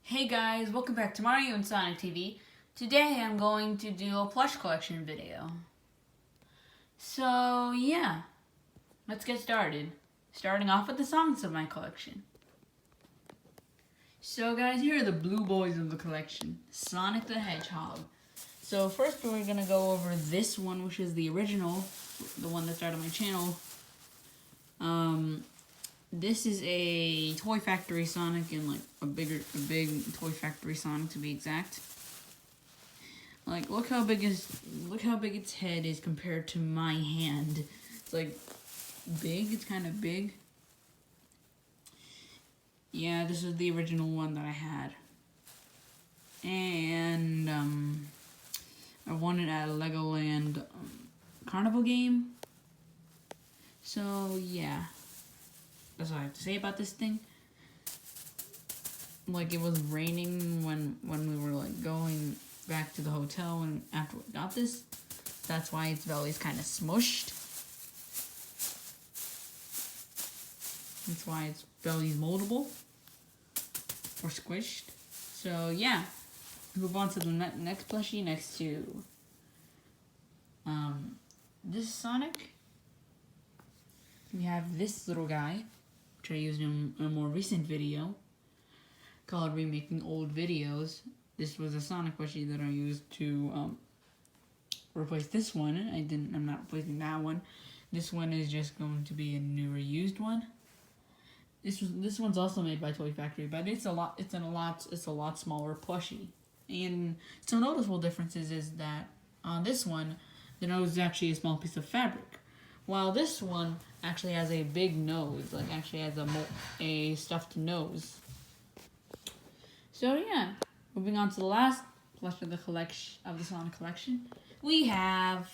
Hey guys, welcome back to Mario and Sonic TV. Today I'm going to do a plush collection video. So yeah, let's get started. Starting off with the songs of my collection. So guys, here are the blue boys of the collection. Sonic the Hedgehog. So first we're going to go over this one, which is the original, the one that started my channel. This is a Toy Factory Sonic, and like a big Toy Factory Sonic to be exact. Like, look how big its head is compared to my hand. It's like big. It's kind of big. Yeah, this is the original one that I had, and I won it at a Legoland carnival game. So yeah. That's all I have to say about this thing. Like, it was raining when we were like going back to the hotel and after we got this. That's why its belly is kind of smushed. That's why its belly is moldable or squished. So yeah, move on to the next plushie next to this Sonic. We have this little guy, which I used in a more recent video called Remaking Old Videos. This was a Sonic plushie that I used to replace this one. I'm not replacing that one. This one is just going to be a newer used one. This one's also made by Toy Factory, but it's a lot smaller plushie. And some noticeable differences is that on this one, the nose is actually a small piece of fabric, while this one actually has a big nose, like actually has a stuffed nose. So yeah, moving on to the last plush of the Sonic collection, we have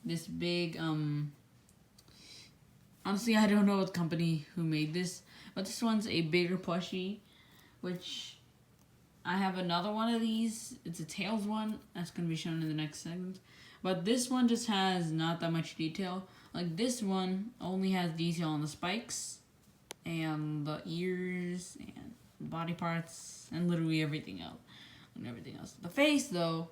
this big honestly, I don't know what company who made this, but this one's a bigger plushie, which I have another one of these. It's a Tails one that's going to be shown in the next segment. But this one just has not that much detail. Like, this one only has detail on the spikes and the ears and the body parts and literally everything else. The face, though,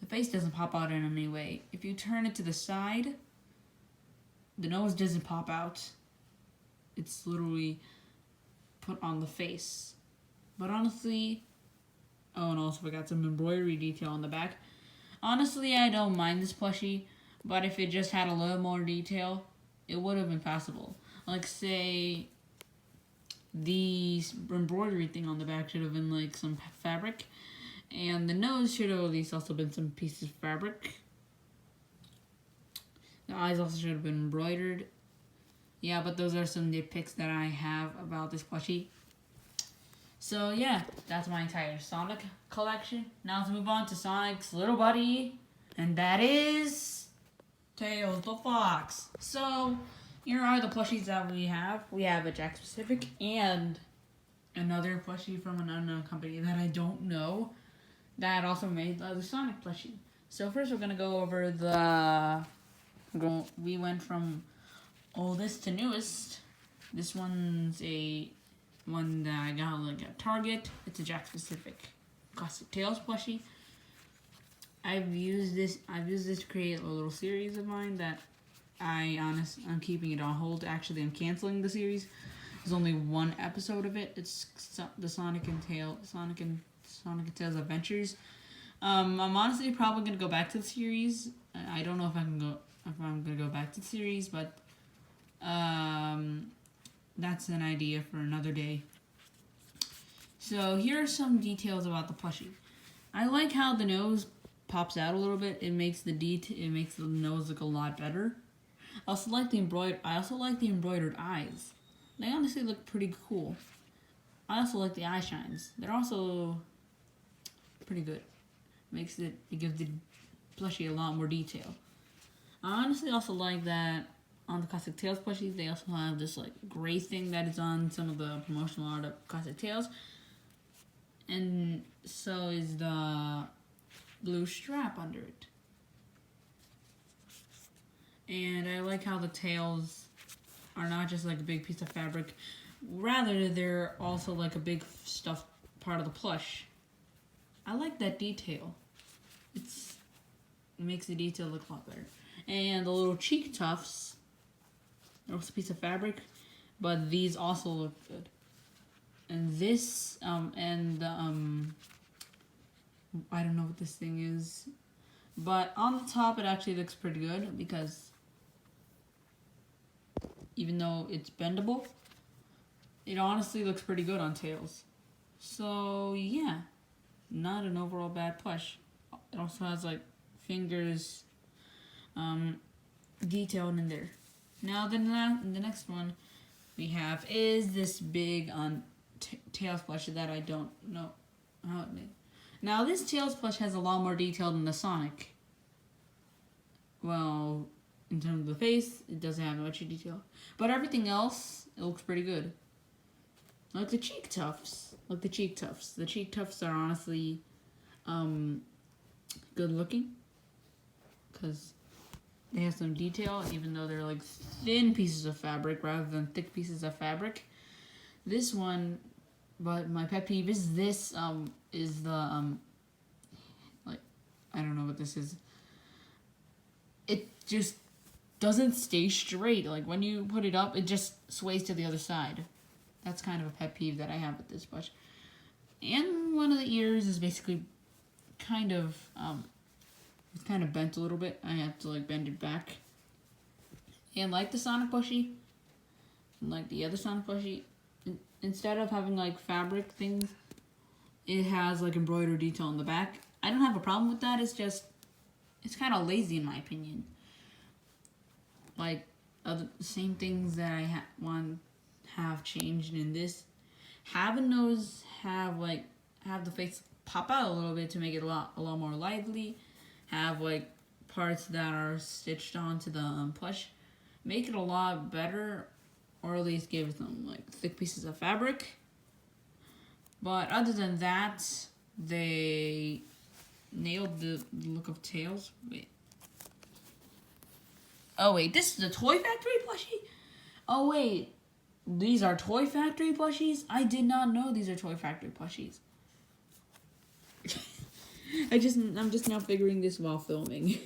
the face doesn't pop out in any way. If you turn it to the side, the nose doesn't pop out. It's literally put on the face. But honestly, oh, and also we got some embroidery detail on the back. Honestly, I don't mind this plushie, but if it just had a little more detail, it would have been passable. Like, say, the embroidery thing on the back should have been like some fabric, and the nose should have at least also been some pieces of fabric. The eyes also should have been embroidered. Yeah, but those are some nitpicks that I have about this plushie. So yeah, that's my entire Sonic collection. Now let's move on to Sonic's little buddy, and that is Tails the Fox. So here are the plushies that we have. We have a Jack Specific and another plushie from an unknown company that I don't know that also made the Sonic plushie. So first we're gonna go over we went from oldest to newest. This one's one that I got like at Target. It's a Jack Specific Classic Tails plushie. I've used this to create a little series of mine that I'm keeping it on hold. Actually, I'm canceling the series. There's only one episode of it. It's the Sonic and Tails Adventures. I'm honestly probably gonna go back to the series. I don't know if I'm gonna go back to the series, but that's an idea for another day. So here are some details about the plushie. I like how the nose pops out a little bit. It makes the nose look a lot better. I also like the embroidered eyes. They honestly look pretty cool. I also like the eye shines. They're also pretty good. It gives the plushie a lot more detail. I honestly also like that on the Classic Tails plushies, they also have this like gray thing that is on some of the promotional art of Classic Tails. And so is the blue strap under it. And I like how the tails are not just like a big piece of fabric. Rather, they're also like a big stuffed part of the plush. I like that detail. It makes the detail look a lot better. And the little cheek tufts. There's a piece of fabric, but these also look good. And this, I don't know what this thing is, but on the top it actually looks pretty good because even though it's bendable, it honestly looks pretty good on tails. So yeah, not an overall bad plush. It also has like fingers detailed in there. Now the next one we have is this big tails plush that I don't know how it made. Now this tails plush has a lot more detail than the Sonic. Well, in terms of the face, it doesn't have much detail. But everything else, it looks pretty good. Like the cheek tufts. The cheek tufts are honestly good looking. Because they have some detail, even though they're like thin pieces of fabric rather than thick pieces of fabric. This one, but my pet peeve is this, is the, like, I don't know what this is. It just doesn't stay straight. Like, when you put it up, it just sways to the other side. That's kind of a pet peeve that I have with this plush. And one of the ears is basically kind of, it's kind of bent a little bit. I have to, like, bend it back. And like the Sonic plushie, like the other Sonic plushie, instead of having, like, fabric things, it has, like, embroidered detail on the back. I don't have a problem with that. It's just, it's kind of lazy in my opinion. Like, the same things that I have changed in this. Having those have the face pop out a little bit to make it a lot more lively. Have, like, parts that are stitched onto the plush. Make it a lot better, or at least give them, like, thick pieces of fabric. But other than that, they nailed the look of tails. Wait. Oh, wait, this is a Toy Factory plushie? Oh, wait, these are Toy Factory plushies? I did not know these are Toy Factory plushies. I'm just now figuring this while filming.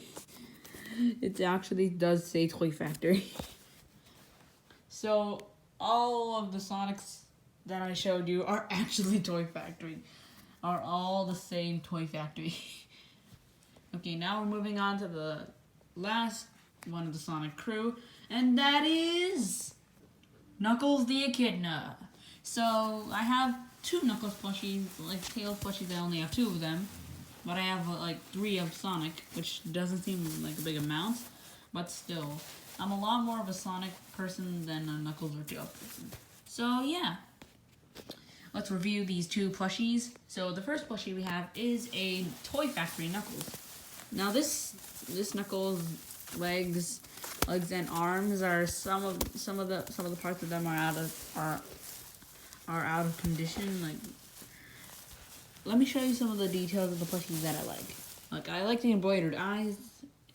It actually does say Toy Factory. So, all of the Sonics that I showed you are actually Toy Factory. Are all the same Toy Factory. Okay, now we're moving on to the last one of the Sonic crew, and that is Knuckles the Echidna. So, I have 2 Knuckles plushies, like Tails plushies, I only have 2 of them. But I have like 3 of Sonic, which doesn't seem like a big amount, but still. I'm a lot more of a Sonic person than a Knuckles or Tails person. So yeah, let's review these 2 plushies. So the first plushie we have is a Toy Factory Knuckles. Now this Knuckles legs and arms are some of the parts of them are out of condition. Like, let me show you some of the details of the plushies that I like. Like, I like the embroidered eyes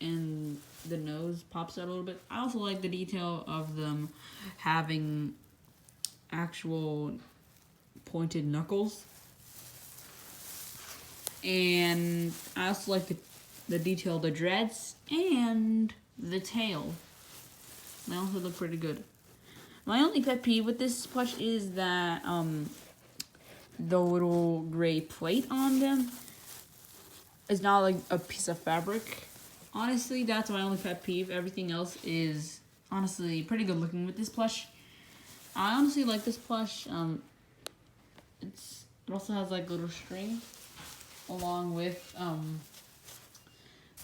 and the nose pops out a little bit. I also like the detail of them having actual pointed knuckles. And I also like the detail of the dreads and the tail. They also look pretty good. My only pet peeve with this plush is that, the little gray plate on them is not like a piece of fabric. Honestly, that's my only pet peeve. Everything else is honestly pretty good looking with this plush. I honestly like this plush. It also has like little string along with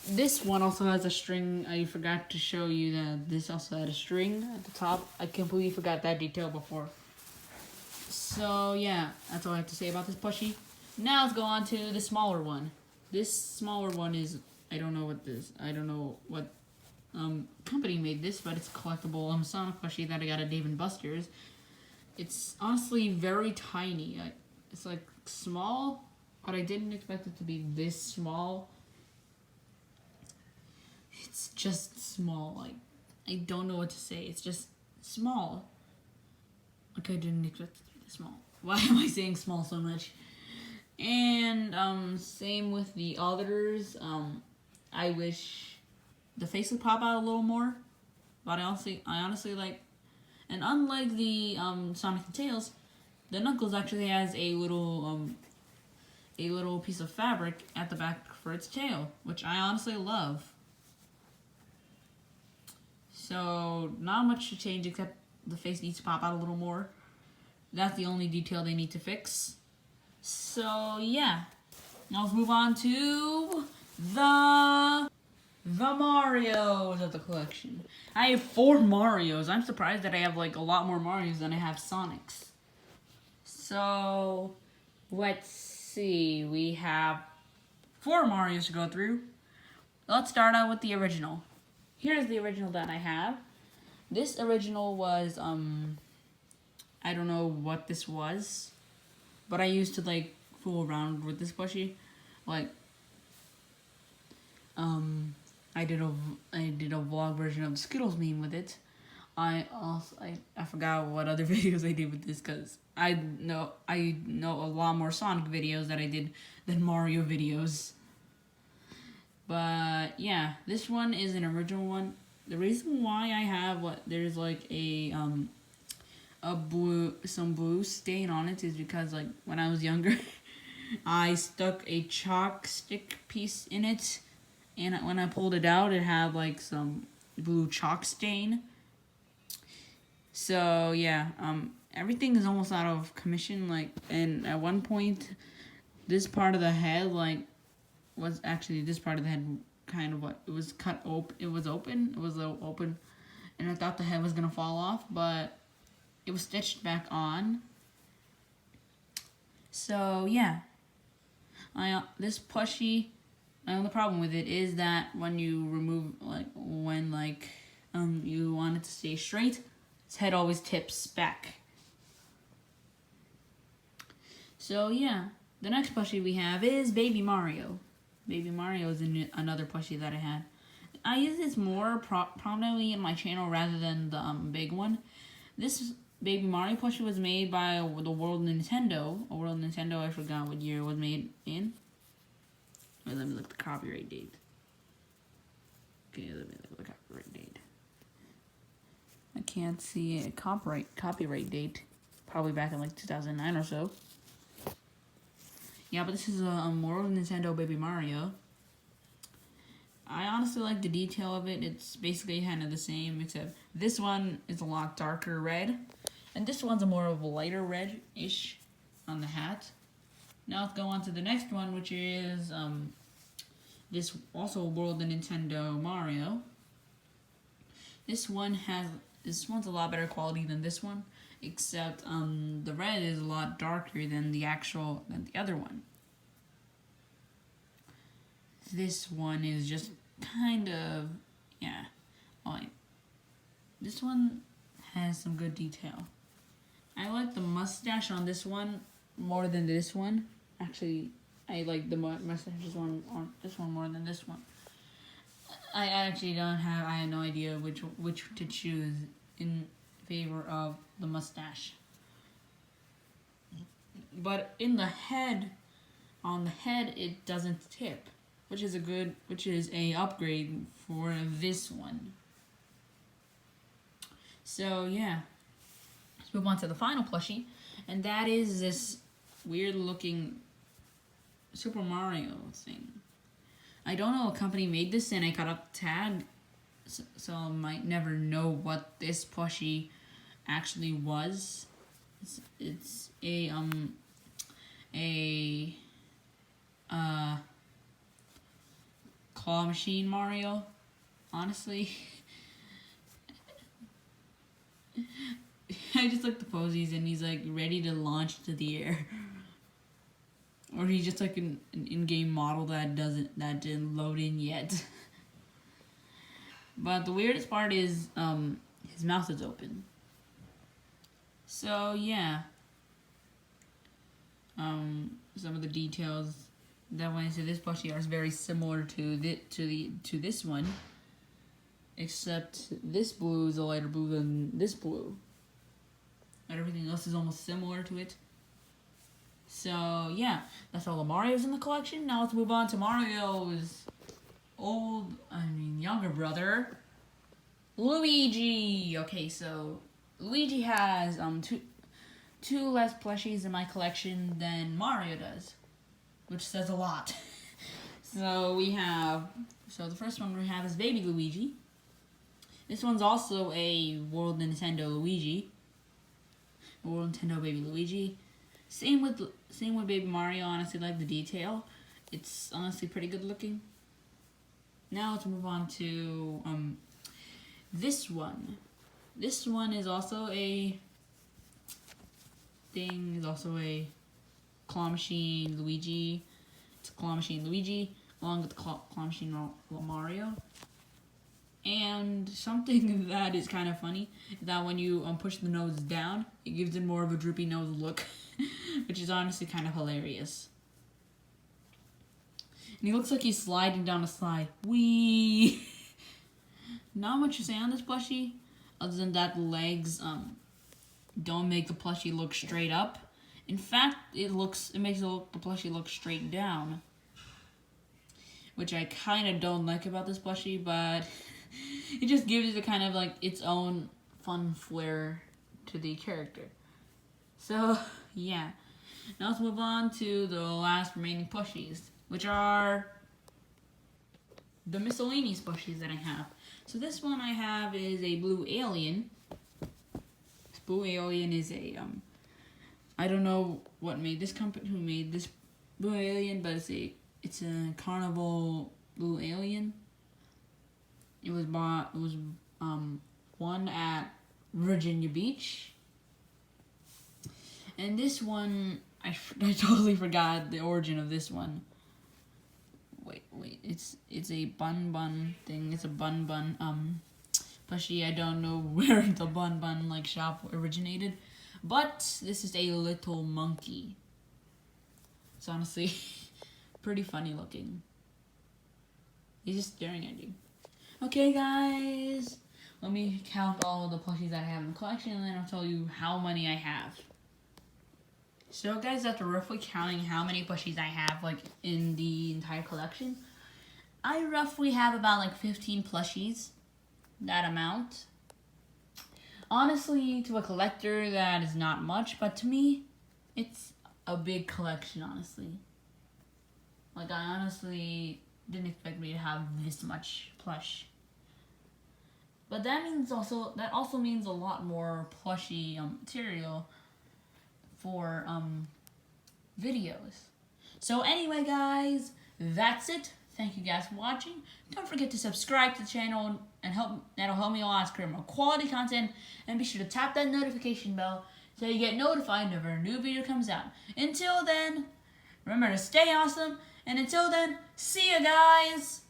this one also has a string. I forgot to show you that this also had a string at the top. I completely forgot that detail before. So yeah, that's all I have to say about this plushie. Now let's go on to the smaller one. This smaller one is, I don't know what company made this, but it's a collectible Sonic plushie that I got at Dave & Buster's. It's honestly very tiny. It's like small, but I didn't expect it to be this small. It's just small. Like, I don't know what to say. It's just small. Like, I didn't expect it to be this small. Why am I saying small so much? And same with the others. I wish the face would pop out a little more, but I honestly like. And unlike the Sonic and Tails, the Knuckles actually has a little piece of fabric at the back for its tail, which I honestly love. So not much to change except the face needs to pop out a little more. That's the only detail they need to fix. So yeah, now let's move on to the Marios of the collection. I have 4 Marios. I'm surprised that I have like a lot more Marios than I have Sonics. So let's see. We have 4 Marios to go through. Let's start out with the original. Here's the original that I have. This original was I don't know what this was, but I used to like fool around with this plushie. Like I did a vlog version of the Skittles meme with it. I forgot what other videos I did with this because I know a lot more Sonic videos that I did than Mario videos. But yeah, this one is an original one. The reason why I have there's like some blue stain on it is because like when I was younger, I stuck a chalk stick piece in it, and when I pulled it out, it had like some blue chalk stain. So yeah, everything is almost out of commission. Like, and at one point, this part of the head was actually this part of the head kind of it was cut open. It was open. It was open, and I thought the head was gonna fall off, but it was stitched back on. So yeah, this plushie. My only problem with it is that when you remove you want it to stay straight, its head always tips back. So yeah, the next plushie we have is Baby Mario. Baby Mario is another plushie that I had. I use this more prominently in my channel rather than the big one. This Baby Mario plushie was made by the World Nintendo. I forgot what year it was made in. Wait, let me look at the copyright date. Okay, let me look at the copyright date. I can't see a copyright date. Probably back in like 2009 or so. Yeah, but this is a World Nintendo Baby Mario. I honestly like the detail of it. It's basically kind of the same, except this one is a lot darker red, and this one's a more of a lighter red-ish on the hat. Now let's go on to the next one, which is this also World of Nintendo Mario. This one's a lot better quality than this one, except the red is a lot darker than the other one. This one is just kind of this one has some good detail. I like the mustache on this one more than this one. Actually, I like the mustaches on this one more than this one. I actually I have no idea which to choose in favor of the mustache. But on the head it doesn't tip, which is a upgrade for this one. So yeah, let's move on to the final plushie, and that is this weird looking Super Mario thing. I don't know what company made this, and I cut up the tag, so I might never know what this plushie actually was. It's a claw machine Mario. Honestly, I just like the pose he's in. He's like ready to launch to the air. Or he's just like an in-game model that didn't load in yet. But the weirdest part is his mouth is open. So yeah. Some of the details that went into this plushie are very similar to this one. Except this blue is a lighter blue than this blue. And everything else is almost similar to it. So yeah, that's all the Marios in the collection. Now let's move on to Mario's younger brother, Luigi. Okay, so Luigi has two less plushies in my collection than Mario does, which says a lot. So the first one we have is Baby Luigi. This one's also a World Nintendo Luigi. World Nintendo Baby Luigi. Same with Baby Mario. Honestly, like the detail. It's honestly pretty good looking. Now let's move on to this one. This one is also a thing. Is also a claw machine Luigi. It's a claw machine Luigi along with the claw machine Mario. And something that is kind of funny is that when you push the nose down, it gives it more of a droopy nose look, which is honestly kind of hilarious. And he looks like he's sliding down a slide. Whee! Not much to say on this plushie, other than that the legs don't make the plushie look straight up. In fact, it makes the plushie look straight down, which I kind of don't like about this plushie, but it just gives it a kind of like its own fun flair to the character. So yeah, now let's move on to the last remaining plushies, which are the miscellaneous plushies that I have. So this one I have is a blue alien. This blue alien is a I don't know who made this blue alien, but it's a carnival blue alien. It was won at Virginia Beach. And this one, I totally forgot the origin of this one. Wait, it's a bun thing. It's a bun plushie. I don't know where the bun like shop originated, but this is a little monkey. It's honestly pretty funny looking. He's just staring at you. Okay, guys, let me count all the plushies that I have in the collection, and then I'll tell you how many I have. So, guys, after roughly counting how many plushies I have, like, in the entire collection, I roughly have about, like, 15 plushies. That amount. Honestly, to a collector, that is not much, but to me, it's a big collection, honestly. Like, I honestly didn't expect me to have this much plush. But that also means a lot more plushie material for videos. So anyway, guys, that's it. Thank you guys for watching. Don't forget to subscribe to the channel and that'll help me a lot to create more quality content. And be sure to tap that notification bell so you get notified whenever a new video comes out. Until then, remember to stay awesome. And until then, see you guys!